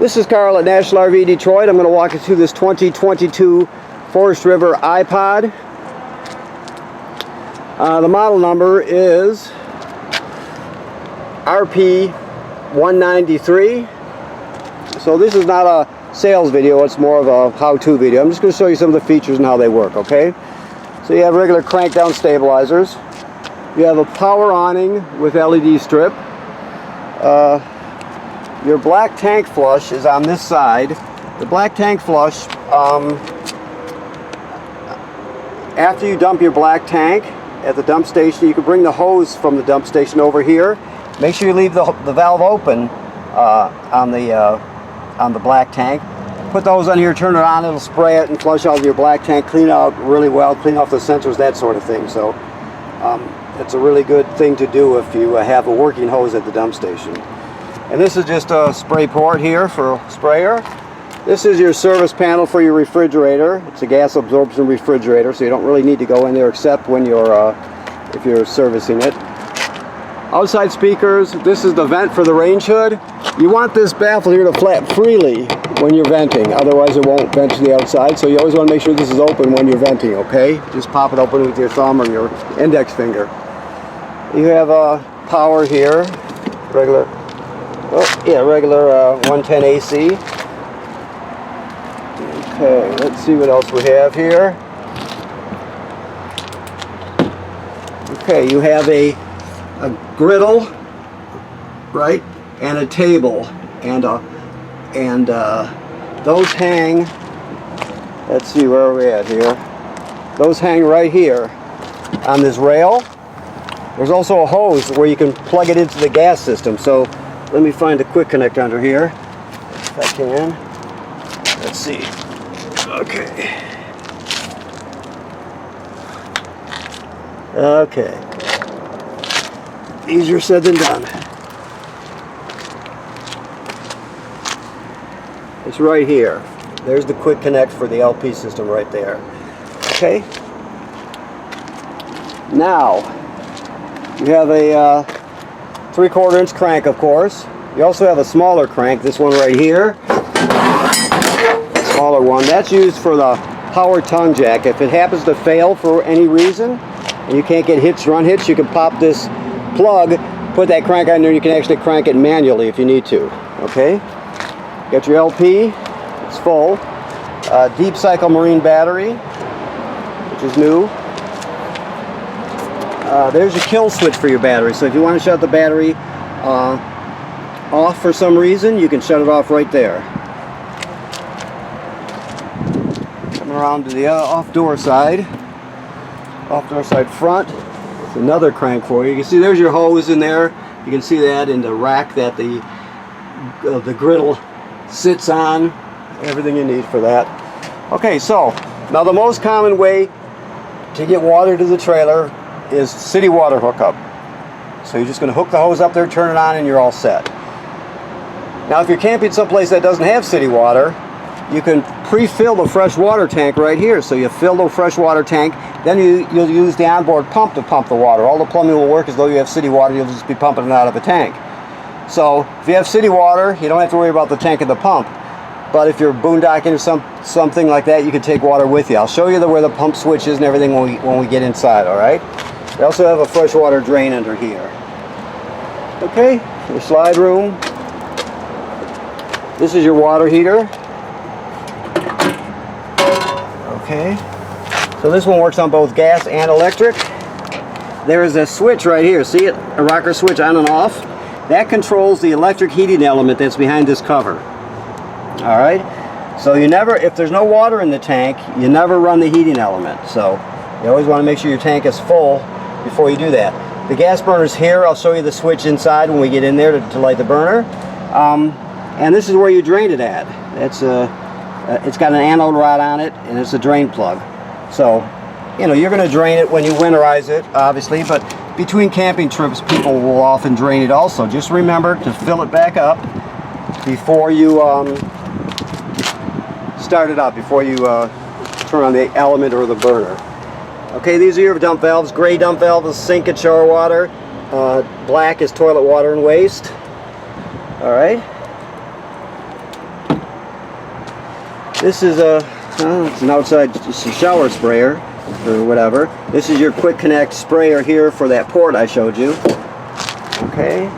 This is Carl at National RV Detroit. I'm going to walk you through this 2022 Forest River iPod. The model number is RP193. So this is not a sales video, it's more of a how-to video. I'm just going to show you some of the features and how they work, okay? So you have regular crank down stabilizers. You have a power awning with LED strip. Your black tank flush is on this side. The black tank flush, after you dump your black tank at the dump station, you can bring the hose from the dump station over here. Make sure you leave the valve open on the black tank. Put those on here, turn it on, it'll spray it and flush out your black tank, clean out really well, clean off the sensors, that sort of thing. So it's a really good thing to do if you have a working hose at the dump station. And this is just a spray port here for a sprayer. This is your service panel for your refrigerator. It's a gas absorption refrigerator, so you don't really need to go in there except when you're if you're servicing it. Outside speakers. This is the vent for the range hood. You want this baffle here to flap freely when you're venting, otherwise it won't vent to the outside. So you always want to make sure this is open when you're venting, okay? Just pop it open with your thumb or your index finger. You have power here, regular 110 AC. Okay, let's see what else we have here. Okay, you have a griddle, right, and a table, and those hang. Let's see, where are we at here? Those hang right here on this rail. There's also a hose where you can plug it into the gas system. So let me find a quick connect under here, if I can. Let's see. Okay. Okay. Easier said than done. It's right here. There's the quick connect for the LP system right there. Okay. Now, you have a 3/4 inch crank, of course. You also have a smaller crank, this one right here. Smaller one. That's used for the power tongue jack. If it happens to fail for any reason and you can't get hitched or unhitched, you can pop this plug, put that crank on there, and you can actually crank it manually if you need to. Okay? Got your LP, it's full. Deep cycle marine battery, which is new. There's your kill switch for your battery, so if you want to shut the battery off for some reason, you can shut it off right there. Coming around to the off-door side front, it's another crank for you. You can see there's your hose in there. You can see that in the rack that the griddle sits on. Everything you need for that. Okay, so now the most common way to get water to the trailer is city water hookup. So you're just going to hook the hose up there, turn it on, and you're all set. Now if you're camping someplace that doesn't have city water, you can pre-fill the fresh water tank right here. So you fill the fresh water tank, then you'll use the onboard pump to pump the water. All the plumbing will work as though you have city water. You'll just be pumping it out of the tank. So if you have city water, you don't have to worry about the tank and the pump. But if you're boondocking or something like that, you can take water with you. I'll show you where the pump switch is and everything when we get inside, all right? We also have a freshwater drain under here. Okay, your slide room. This is your water heater. Okay, so this one works on both gas and electric. There is a switch right here. See it? A rocker switch on and off. That controls the electric heating element that's behind this cover. All right, so you never, if there's no water in the tank, you never run the heating element. So you always want to make sure your tank is full before you do that. The gas burner's here. I'll show you the switch inside when we get in there to light the burner. And this is where you drain it at. It's got an anode rod on it, and it's a drain plug. So, you know, you're going to drain it when you winterize it, obviously, but between camping trips, people will often drain it also. Just remember to fill it back up before you start it up, before you turn on the element or the burner. Okay, these are your dump valves. Gray dump valve is sink and shower water. Black is toilet water and waste. All right. This is it's an outside shower sprayer or whatever. This is your quick connect sprayer here for that port I showed you. Okay.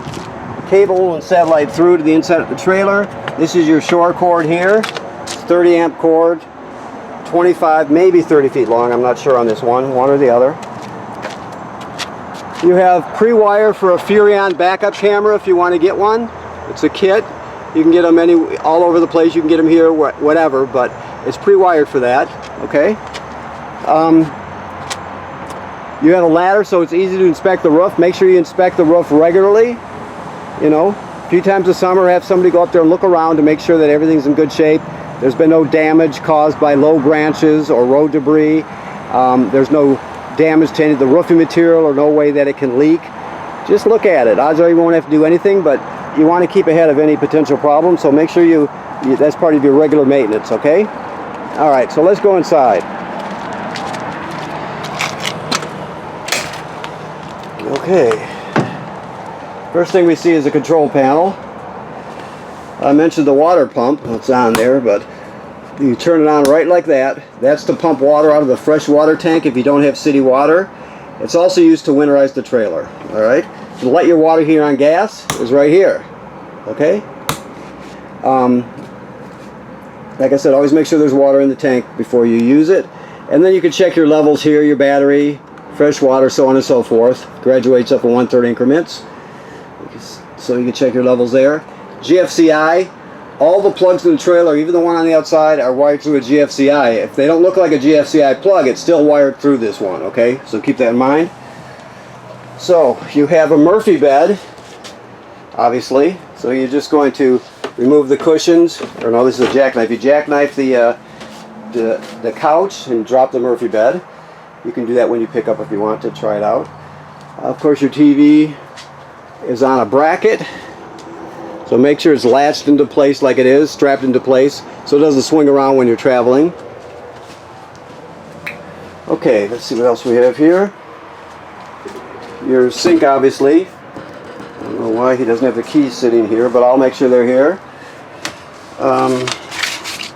Cable and satellite through to the inside of the trailer. This is your shore cord here. It's 30 amp cord, 25, maybe 30 feet long. I'm not sure on this one or the other. You have pre-wire for a Furrion backup camera if you want to get one. It's a kit. You can get them all over the place. You can get them here, whatever, but it's pre-wired for that. Okay. You have a ladder, so it's easy to inspect the roof. Make sure you inspect the roof regularly. You know, a few times a summer, have somebody go up there and look around to make sure that everything's in good shape. There's been no damage caused by low branches or road debris. There's no damage to any of the roofing material or no way that it can leak. Just look at it. Odds are you won't have to do anything, but you want to keep ahead of any potential problems, so make sure that's part of your regular maintenance, okay? All right, so let's go inside. Okay. First thing we see is a control panel. I mentioned the water pump. It's on there, but you turn it on right like that. That's to pump water out of the fresh water tank if you don't have city water. It's also used to winterize the trailer. All right. To light your water heater on gas is right here. Okay. Like I said, always make sure there's water in the tank before you use it. And then you can check your levels here, your battery, fresh water, so on and so forth. Graduates up in 1/3 increments. So you can check your levels there. GFCI, all the plugs in the trailer, even the one on the outside, are wired through a GFCI. If they don't look like a GFCI plug, it's still wired through this one, okay? So keep that in mind. So you have a Murphy bed, obviously. So you're just going to remove the cushions, or no, this is a jackknife. You jackknife the couch and drop the Murphy bed. You can do that when you pick up if you want to try it out. Of course, your TV is on a bracket, so make sure it's latched into place like it is, strapped into place, so it doesn't swing around when you're traveling. Okay, let's see what else we have here. Your sink, obviously. I don't know why he doesn't have the keys sitting here, but I'll make sure they're here.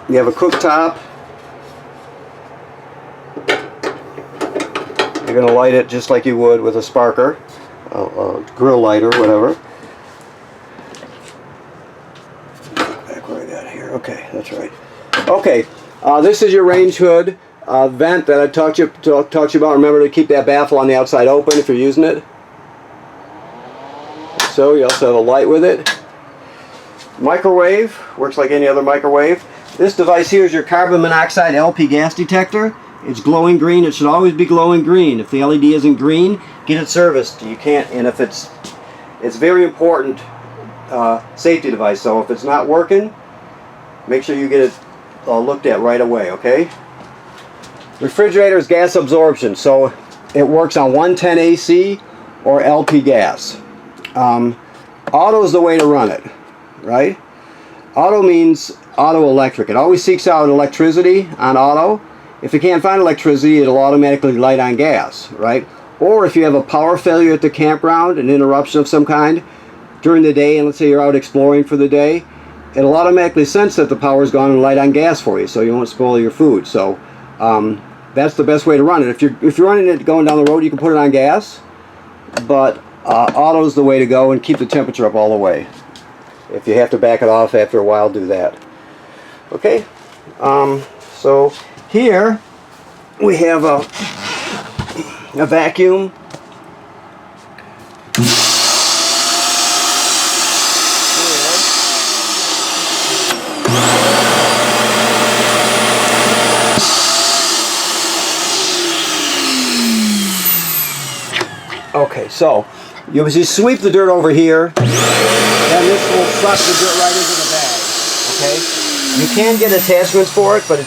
You have a cooktop. You're going to light it just like you would with a sparker, a grill lighter, whatever. Back right out here. Okay, that's right. Okay, this is your range hood vent that I talked to you about. Remember to keep that baffle on the outside open if you're using it. So you also have a light with it. Microwave, works like any other microwave. This device here is your carbon monoxide LP gas detector. It's glowing green. It should always be glowing green. If the LED isn't green, get it serviced. You can't, and if it's very important safety device. So if it's not working, make sure you get it looked at right away. Okay. Refrigerator is gas absorption, so it works on 110 AC or LP gas. Auto is the way to run it, right? Auto means auto electric. It always seeks out electricity on auto. If you can't find electricity, it'll automatically light on gas, right? Or if you have a power failure at the campground, an interruption of some kind during the day, and let's say you're out exploring for the day, it'll automatically sense that the power's gone and light on gas for you, so you won't spoil your food. So that's the best way to run it. If you're running it going down the road, you can put it on gas, but auto is the way to go, and keep the temperature up all the way. If you have to back it off after a while, do that. Okay, so here we have a vacuum. Okay, so you just sweep the dirt over here, and this will suck the dirt right into the bag. Okay, you can get attachments for it, but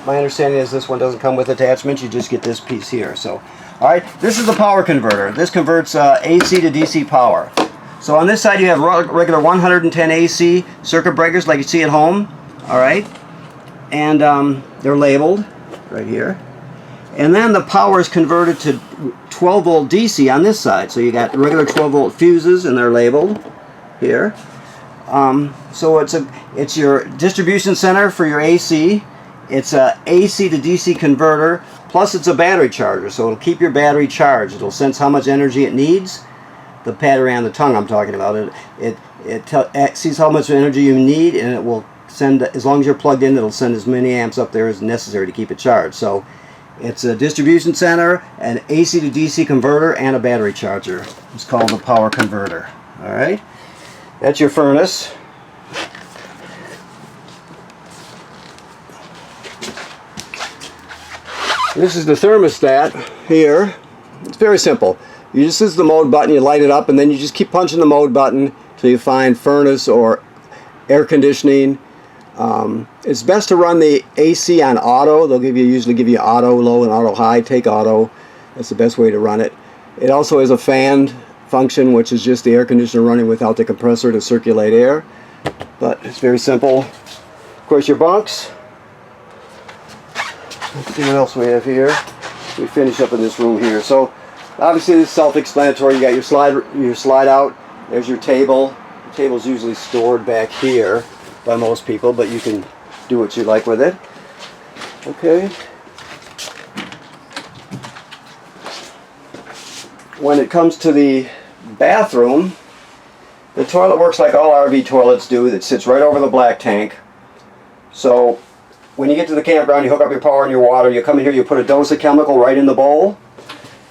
my understanding is this one doesn't come with attachments. You just get this piece here. So, all right, this is the power converter. This converts AC to DC power. So on this side you have regular 110 AC circuit breakers like you see at home. All right, and they're labeled right here. And then the power is converted to 12 volt DC on this side. So you got regular 12 volt fuses, and they're labeled here. So it's your distribution center for your AC. It's a AC to DC converter, plus it's a battery charger, so it'll keep your battery charged. It'll sense how much energy it needs. The battery on the tongue I'm talking about. It sees how much energy you need, and it will send, as long as you're plugged in, it'll send as many amps up there as necessary to keep it charged. So it's a distribution center, an AC to DC converter, and a battery charger. It's called a power converter. Alright, that's your furnace. This is the thermostat here. It's very simple. You just use the mode button, you light it up, and then you just keep punching the mode button till you find furnace or air conditioning. It's best to run the AC on auto. They'll usually give you auto low and auto high. Take auto. That's the best way to run it. It also has a fan function, which is just the air conditioner running without the compressor to circulate air. But it's very simple. Of course, your bunks. Let's see what else we have here. We finish up in this room here. So obviously this is self-explanatory. You got your slide out. There's your table. The table's usually stored back here by most people, but you can do what you like with it. Okay. When it comes to the bathroom, the toilet works like all RV toilets do. It sits right over the black tank. So when you get to the campground, you hook up your power and your water, you come in here, you put a dose of chemical right in the bowl,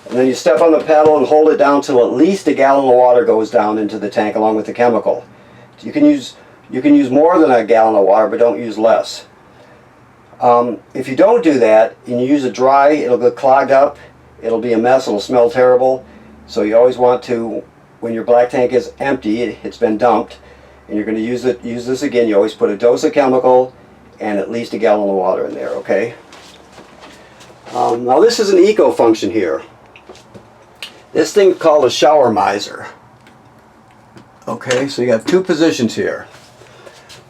and then you step on the pedal and hold it down till at least a gallon of water goes down into the tank along with the chemical. You can use more than a gallon of water, but don't use less. If you don't do that and you use it dry, it'll get clogged up, it'll be a mess, it'll smell terrible. So you always want to, when your black tank is empty, it's been dumped, and you're going to use this again, you always put a dose of chemical and at least a gallon of water in there, okay? Now this is an eco function here. This thing is called a shower miser. Okay, so you have two positions here.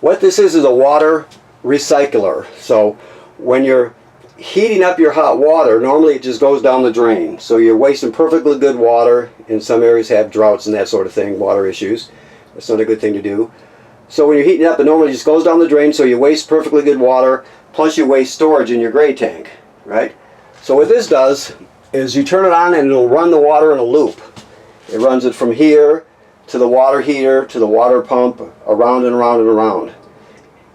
What this is a water recycler. So when you're heating up your hot water, normally it just goes down the drain. So you're wasting perfectly good water. In some areas have droughts and that sort of thing, water issues. That's not a good thing to do. So when you're heating up, it normally just goes down the drain, so you waste perfectly good water, plus you waste storage in your gray tank, right? So what this does is you turn it on and it'll run the water in a loop. It runs it from here to the water heater, to the water pump, around and around and around.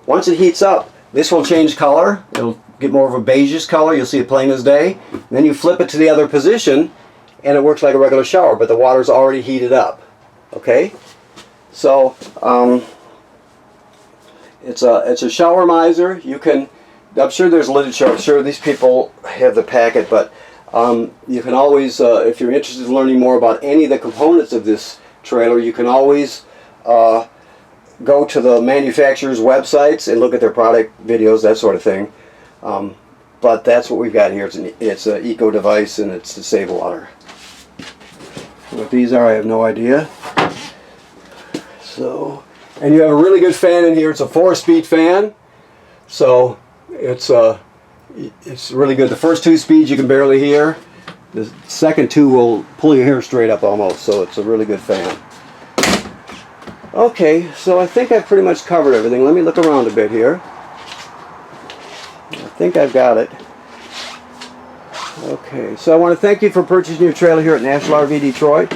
Once it heats up, this will change color. It'll get more of a beigeish color. You'll see it plain as day. And then you flip it to the other position, and it works like a regular shower, but the water's already heated up. Okay? So, it's a shower miser. You can, I'm sure there's literature, I'm sure these people have the packet, but you can always, if you're interested in learning more about any of the components of this trailer, you can always go to the manufacturer's websites and look at their product videos, that sort of thing. But that's what we've got here. It's an eco device, and it's to save water. What these are, I have no idea. So, and you have a really good fan in here. It's a 4-speed fan, so it's really good. The first 2 speeds you can barely hear. The second 2 will pull your hair straight up almost, so it's a really good fan. Okay, so I think I've pretty much covered everything. Let me look around a bit here. I think I've got it. Okay, so I want to thank you for purchasing your trailer here at National RV Detroit.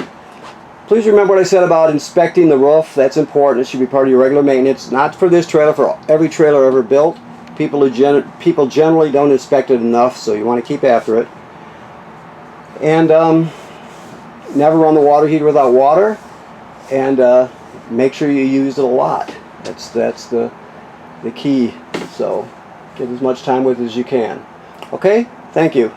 Please remember what I said about inspecting the roof. That's important. It should be part of your regular maintenance. Not for this trailer, for every trailer ever built. People generally don't inspect it enough, so you want to keep after it. And never run the water heater without water. And make sure you use it a lot. That's the key. So get as much time with it as you can. Okay? Thank you.